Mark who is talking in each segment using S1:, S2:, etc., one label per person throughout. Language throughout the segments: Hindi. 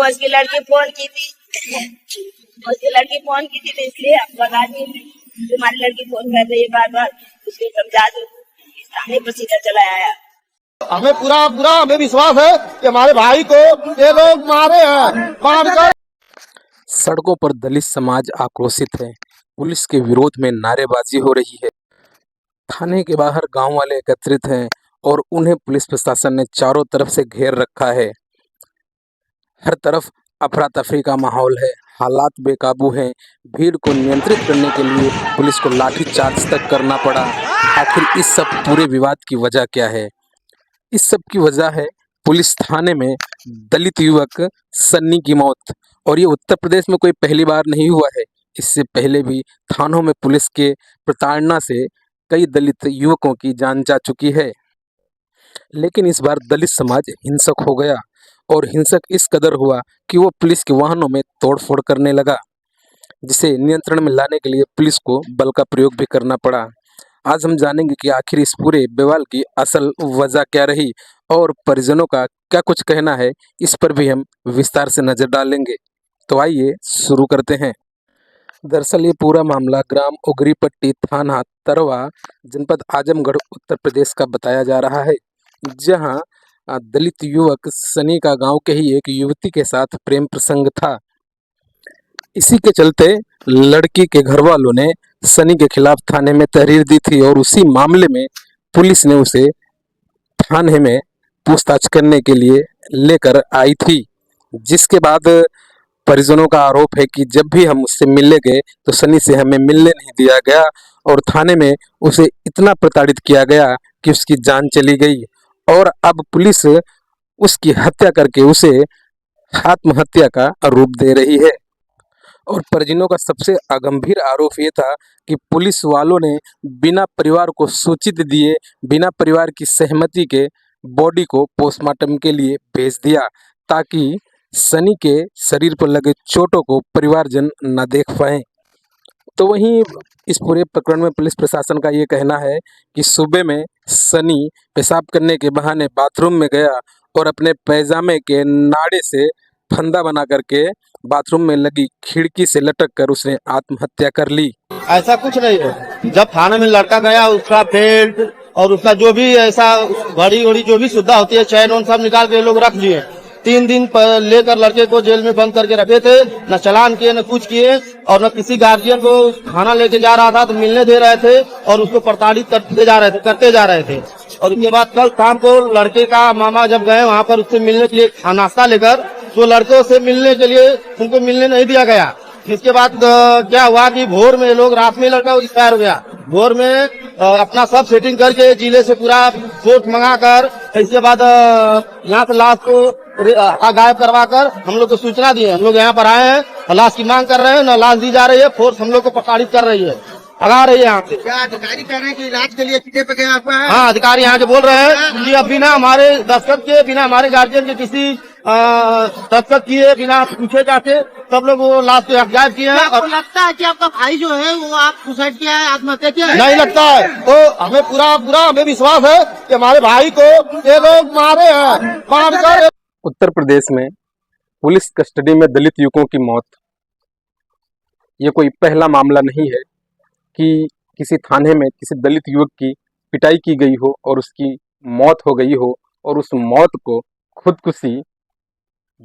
S1: उसकी लड़की फोन की थी, तो इसलिए आप बता दी तुम्हारी लड़की फोन कर रही है बार बार, उसको समझा दो। थाने पर सीधा चला आया।
S2: हमें पूरा पूरा हमें विश्वास है कि हमारे भाई को ये लोग मारे हैं, मारकर।
S3: सड़कों पर दलित समाज आक्रोशित है। पुलिस के विरोध में नारेबाजी हो रही है। थाने के बाहर गांव वाले एकत्रित हैं और उन्हें पुलिस प्रशासन ने चारों तरफ से घेर रखा है। हर तरफ अफरा तफरी का माहौल है। हालात बेकाबू हैं। भीड़ को नियंत्रित करने के लिए पुलिस को लाठीचार्ज तक करना पड़ा। आखिर इस सब पूरे विवाद की वजह क्या है? इस सब की वजह है पुलिस थाने में दलित युवक सन्नी की मौत। और ये उत्तर प्रदेश में कोई पहली बार नहीं हुआ है। इससे पहले भी थानों में पुलिस के प्रताड़ना से कई दलित युवकों की जान जा चुकी है। लेकिन इस बार दलित समाज हिंसक हो गया और हिंसक इस कदर हुआ कि वो पुलिस के वाहनों में तोड़फोड़ करने लगा, जिसे नियंत्रण में लाने के लिए पुलिस को बल का प्रयोग भी करना पड़ा। आज हम जानेंगे कि आखिर इस पूरे बवाल की असल वजह क्या रही और परिजनों का क्या कुछ कहना है। इस पर भी हम विस्तार से नजर डालेंगे। तो आइए शुरू करते हैं। दरअसल ये पूरा मामला ग्राम उगरीपट्टी, थाना तरवा, जनपद आजमगढ़, उत्तर प्रदेश का बताया जा रहा है, जहां दलित युवक सनी का गांव के ही एक युवती के साथ प्रेम प्रसंग था। इसी के चलते लड़की के घर वालों ने सनी के खिलाफ थाने में तहरीर दी थी और उसी मामले में पुलिस ने उसे थाने में पूछताछ करने के लिए लेकर आई थी। जिसके बाद परिजनों का आरोप है कि जब भी हम उससे मिलने गए तो सनी से हमें मिलने नहीं दिया गया और थाने में उसे इतना प्रताड़ित किया गया कि उसकी जान चली गई। और अब पुलिस उसकी हत्या करके उसे आत्महत्या का रूप दे रही है। और परिजनों का सबसे गंभीर आरोप ये था कि पुलिस वालों ने बिना परिवार को सूचित दिए, बिना परिवार की सहमति के बॉडी को पोस्टमार्टम के लिए भेज दिया, ताकि सनी के शरीर पर लगे चोटों को परिवारजन न देख पाएं। तो वहीं इस पूरे प्रकरण में पुलिस प्रशासन का ये कहना है कि सुबह में सनी पेशाब करने के बहाने बाथरूम में गया और अपने पैजामे के नाड़े से फंदा बना करके बाथरूम में लगी खिड़की से लटक कर उसने आत्महत्या कर ली।
S2: ऐसा कुछ नहीं है। जब थाने में लड़का गया, उसका बेल्ट और उसका जो भी ऐसा घड़ी उड़ी जो भी सुविधा होती है, चैन उन सब निकाल के लोग रख दिए। 3 दिन लेकर लड़के को जेल में बंद करके रखे थे। न चालान किए, न कुछ किए, और न किसी गार्जियन को खाना लेके जा रहा था तो मिलने दे रहे थे और उसको प्रताड़ित करते जा रहे थे। और उसके बाद कल शाम को लड़के का मामा जब गए वहाँ पर उससे मिलने के लिए नाश्ता लेकर, तो लड़कों से मिलने के लिए उनको मिलने नहीं दिया गया। इसके बाद क्या हुआ कि भोर में लोग, रात में लड़का एक्सपायर हो गया। भोर में अपना सब सेटिंग करके जिले से पूरा फोर्स मंगा कर, इसके बाद यहाँ से लाश को गायब करवा कर हम लोग को सूचना दी है। हम लोग यहाँ पर आए हैं, लाश की मांग कर रहे हैं, न लाश दी जा रही है। फोर्स हम लोग को प्रताड़ित कर रही है, भगा रही है यहाँ से।
S4: क्या अधिकारी कह रहे हैं कि इलाज के लिए कितने पे गया आपका?
S2: हाँ, अधिकारी यहाँ के बोल रहे हैं कि अब बिना हमारे दस्तखत के, बिना हमारे गार्जियन के किसी दस्तखत किए, बिना पूछे जाते सब लोग वो लाश को गायब किए हैं।
S4: आपको लगता है कि आपका भाई जो है वो आप सुसाइड किया है, आत्महत्या किया है?
S2: नहीं लगता है। तो हमें पूरा पूरा हमें विश्वास है कि हमारे भाई को ये लोग मारे हैं, मारकर।
S3: उत्तर प्रदेश में पुलिस कस्टडी में दलित युवकों की मौत, ये कोई पहला मामला नहीं है कि किसी थाने में किसी दलित युवक की पिटाई की गई हो और उसकी मौत हो गई हो और उस मौत को खुदकुशी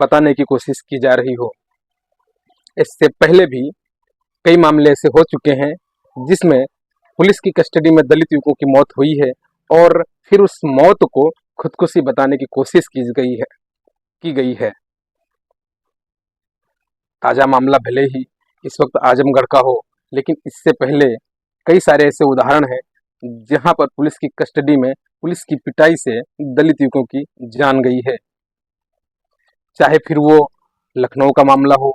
S3: बताने की कोशिश की जा रही हो। इससे पहले भी कई मामले ऐसे हो चुके हैं जिसमें पुलिस की कस्टडी में दलित युवकों की मौत हुई है और फिर उस मौत को खुदकुशी बताने की कोशिश की गई है। ताज़ा मामला भले ही इस वक्त आजमगढ़ का हो, लेकिन इससे पहले कई सारे ऐसे उदाहरण हैं जहां पर पुलिस की कस्टडी में पुलिस की पिटाई से दलित युवकों की जान गई है। चाहे फिर वो लखनऊ का मामला हो।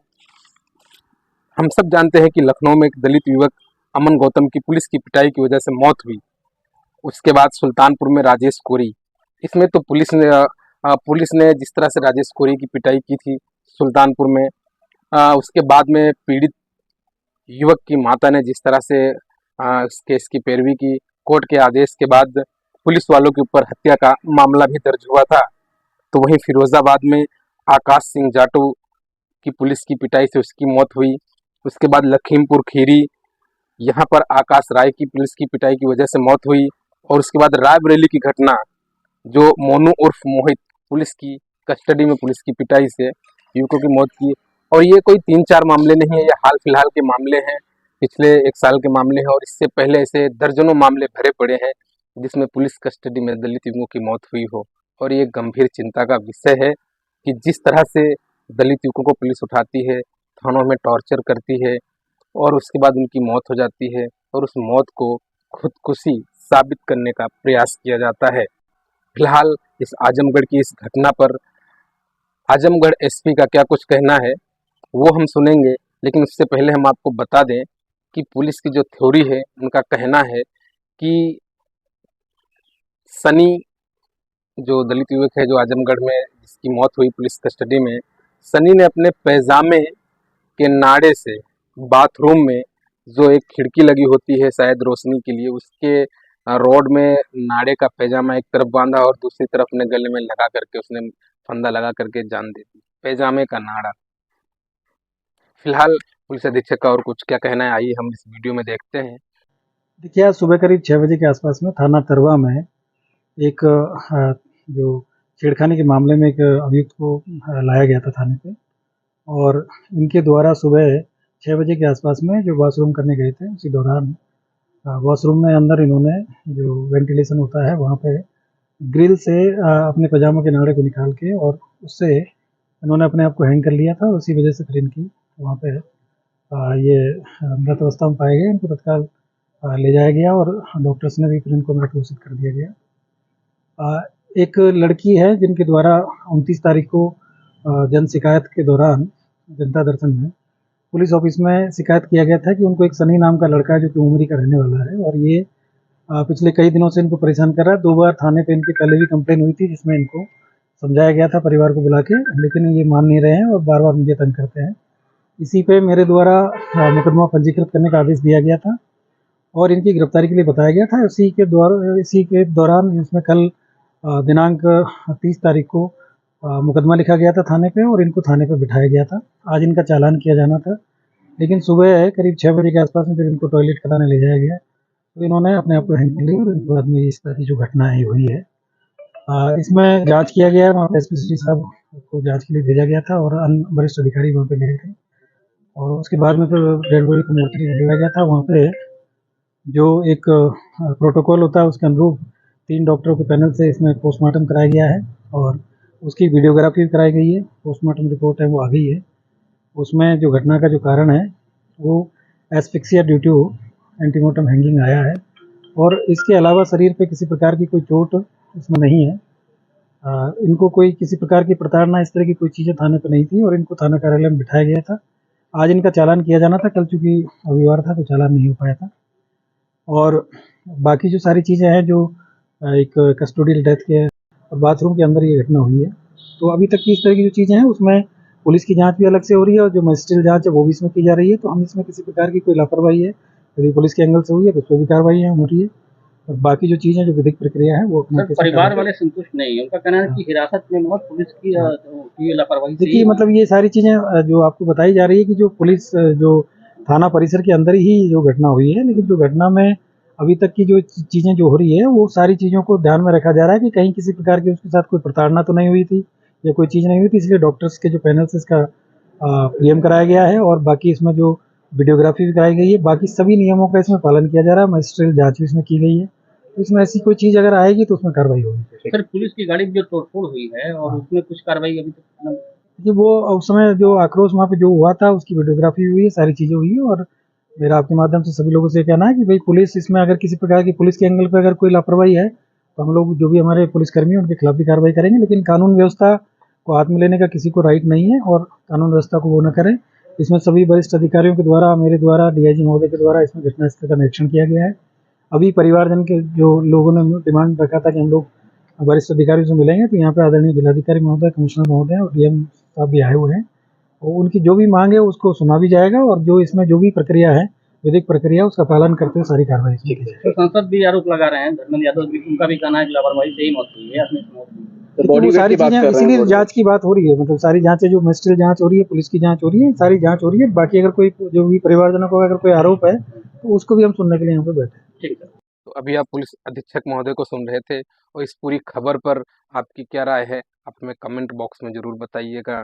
S3: हम सब जानते हैं कि लखनऊ में एक दलित युवक अमन गौतम की पुलिस की पिटाई की वजह से मौत हुई। उसके बाद सुल्तानपुर में राजेश कोरी, इसमें तो पुलिस ने जिस तरह से राजेश कोरी की पिटाई की थी सुल्तानपुर में, उसके बाद में पीड़ित युवक की माता ने जिस तरह से इस केस की पैरवी की, कोर्ट के आदेश के बाद पुलिस वालों के ऊपर हत्या का मामला भी दर्ज हुआ था। तो वहीं फिरोजाबाद में आकाश सिंह जाटू की पुलिस की पिटाई से उसकी मौत हुई। उसके बाद लखीमपुर खीरी, यहाँ पर आकाश राय की पुलिस की पिटाई की वजह से मौत हुई। और उसके बाद रायबरेली की घटना, जो मोनू उर्फ मोहित पुलिस की कस्टडी में पुलिस की पिटाई से युवकों की मौत की। और ये कोई 3-4 मामले नहीं है, ये हाल फिलहाल के मामले हैं, पिछले 1 साल के मामले हैं। और इससे पहले ऐसे दर्जनों मामले भरे पड़े हैं जिसमें पुलिस कस्टडी में दलित युवकों की मौत हुई हो। और ये गंभीर चिंता का विषय है कि जिस तरह से दलित युवकों को पुलिस उठाती है, थानों में टॉर्चर करती है और उसके बाद उनकी मौत हो जाती है और उस मौत को खुदकुशी साबित करने का प्रयास किया जाता है। फिलहाल इस आजमगढ़ की इस घटना पर आजमगढ़ एसपी का क्या कुछ कहना है वो हम सुनेंगे, लेकिन उससे पहले हम आपको बता दें कि पुलिस की जो थ्योरी है, उनका कहना है कि सनी जो दलित युवक है जो आजमगढ़ में जिसकी मौत हुई पुलिस कस्टडी में, सनी ने अपने पैजामे के नाड़े से बाथरूम में जो एक खिड़की लगी होती है शायद रोशनी के लिए, उसके रोड में नाड़े का पैजामा एक तरफ बांधा और दूसरी तरफ अपने गले में लगा करके उसने फंदा लगा करके जान दे दी, पैजामे का नाड़ा। फिलहाल पुलिस अधीक्षक का और कुछ क्या कहना है, आइए हम इस वीडियो में देखते हैं।
S5: देखिए, आज सुबह करीब 6 बजे के आसपास में थाना तरवा में एक जो छेड़खानी के मामले में एक अभियुक्त को लाया गया था थाने पे। और इनके द्वारा सुबह 6 बजे के आसपास में जो वॉशरूम करने गए थे, उसी दौरान वॉशरूम में अंदर इन्होंने जो वेंटिलेशन होता है वहाँ पे ग्रिल से अपने पजामा के नाड़े को निकाल के और उससे इन्होंने अपने आप को हैंग कर लिया था। उसी वजह से फिर इनकी वहाँ पे ये मृत अवस्था में पाए गए। इनको तत्काल ले जाया गया और डॉक्टर्स ने भी फिर इनको मृत घोषित कर दिया गया। एक लड़की है जिनके द्वारा 29 तारीख को जन शिकायत के दौरान जनता दर्शन में पुलिस ऑफिस में शिकायत किया गया था कि उनको एक सनी नाम का लड़का है जो कि उमरी का रहने वाला है और ये पिछले कई दिनों से इनको परेशान कर रहा है। 2 बार थाने पे इनकी पहले भी कंप्लेन हुई थी जिसमें इनको समझाया गया था परिवार को बुला के, लेकिन ये मान नहीं रहे हैं और बार बार मुझे तंग करते हैं। इसी पे मेरे द्वारा मुकदमा पंजीकृत करने का आदेश दिया गया था और इनकी गिरफ्तारी के लिए बताया गया था। इसी के दौरान इसमें कल दिनांक 30 तारीख को मुकदमा लिखा गया था थाने पे और इनको थाने पे बिठाया गया था। आज इनका चालान किया जाना था, लेकिन सुबह करीब 6 बजे के आसपास में जब इनको टॉयलेट कराने ले जाया गया तो इन्होंने अपने आप को हैंग कर लिया और इनके बाद में इस तरह की जो घटना है हुई है। इसमें जांच किया गया है, वहाँ पे एसपी साहब को जांच के लिए भेजा गया था और अन्य वरिष्ठ अधिकारी वहाँ पे गए थे और उसके बाद में फिर डेड बॉडी को मोर्चरी ले गया था। वहाँ पे जो एक प्रोटोकॉल होता है उसके अनुरूप 3 डॉक्टरों के पैनल से इसमें पोस्टमार्टम कराया गया है और उसकी वीडियोग्राफी भी कराई गई है। पोस्टमार्टम रिपोर्ट है वो आ गई है। उसमें जो घटना का जो कारण है वो asphyxia due to antemortem hanging आया है और इसके अलावा शरीर पे किसी प्रकार की कोई चोट इसमें नहीं है। इनको कोई किसी प्रकार की प्रताड़ना इस तरह की कोई चीज़ें थाने पे नहीं थी और इनको थाना कार्यालय में बिठाया गया था। आज इनका चालान किया जाना था, कल चूँकि रविवार था तो चालान नहीं हो पाया था। और बाकी जो सारी चीज़ें हैं जो एक कस्टोडियल डेथ के और बाथरूम के अंदर ये घटना हुई है, तो अभी तक की इस तरह की जो चीज़ें हैं उसमें पुलिस की जांच भी अलग से हो रही है और जो मजिस्ट्रियल जांच है वो भी इसमें की जा रही है। तो हम इसमें किसी प्रकार की कोई लापरवाही है यदि पुलिस के एंगल से हुई है तो उस पर भी कार्रवाई हो रही है और बाकी जो चीज़ें जो विधिक प्रक्रिया है वो अपने
S6: परिवार वाले संतुष्ट नहीं है। उनका कहना है कि हिरासत में मौत पुलिस की लापरवाही।
S5: देखिए, मतलब ये सारी चीज़ें जो आपको बताई जा रही है कि जो पुलिस जो थाना परिसर के अंदर ही जो घटना हुई है, लेकिन जो घटना में अभी तक की जो चीज़ें जो हो रही है वो सारी चीज़ों को ध्यान में रखा जा रहा है कि कहीं किसी प्रकार की उसके साथ कोई प्रताड़ना तो नहीं हुई थी या कोई चीज़ नहीं हुई थी। इसलिए डॉक्टर्स के जो पैनल से इसका पीएम कराया गया है और बाकी इसमें जो वीडियोग्राफी भी कराई गई है, बाकी सभी नियमों का इसमें पालन किया जा रहा है। मजिस्ट्रियल जांच भी इसमें की गई है, तो इसमें ऐसी कोई चीज़ अगर आएगी तो उसमें कार्रवाई होगी।
S6: सर, पुलिस की गाड़ी में जो तोड़फोड़ हुई है और उसमें कुछ कार्रवाई अभी तक
S5: देखिए, वो उस समय जो आक्रोश वहाँ पे जो हुआ था उसकी वीडियोग्राफी हुई है, सारी चीज़ें हुई है और मेरा आपके माध्यम से सभी लोगों से कहना है कि भाई पुलिस इसमें अगर किसी प्रकार की पुलिस के एंगल पे अगर कोई लापरवाही है तो हम लोग जो भी हमारे पुलिसकर्मी हैं उनके खिलाफ भी कार्रवाई करेंगे, लेकिन कानून व्यवस्था को हाथ में लेने का किसी को राइट नहीं है और कानून व्यवस्था को वो न करें। इसमें सभी वरिष्ठ अधिकारियों के द्वारा, मेरे द्वारा, डीआईजी महोदय के द्वारा इसमें घटनास्थल का निरीक्षण किया गया है। अभी परिवारजन के जो लोगों ने डिमांड रखा था कि हम लोग वरिष्ठ अधिकारियों से मिलेंगे, तो यहाँ पे आदरणीय जिलाधिकारी महोदय, कमिश्नर महोदय और डीएम साहब भी आए हुए हैं और उनकी जो भी मांग है उसको सुना भी जाएगा और जो इसमें जो भी प्रक्रिया है, विधिक प्रक्रिया, उसका पालन करते हुए सारी कार्रवाई की जाएगी।
S6: तो सांसद भी आरोप लगा रहे हैं, धर्मेंद्र यादव भी, उनका भी कहना है कि लापरवाही से ही मौत हुई है।
S5: देखिए,
S3: बॉडी
S5: वो
S3: वेट
S5: सारी
S3: की बात
S5: चीजें
S3: कर रहे हैं
S5: इसीलिए
S3: body
S5: जांच की बात हो रही है, मतलब सारी जांचें जो मजिस्ट्रियल जांच हो रही है, पुलिस की जांच हो रही है, सारी जांच हो रही है। बाकी अगर कोई जो भी परिवारजनों को अगर कोई आरोप है तो उसको भी हम सुनने के लिए यहाँ पे बैठे हैं।
S6: ठीक है।
S3: तो अभी आप पुलिस अधीक्षक महोदय को सुन रहे थे और इस पूरी खबर पर आपकी क्या राय है आप हमें कमेंट बॉक्स में ज़रूर बताइएगा।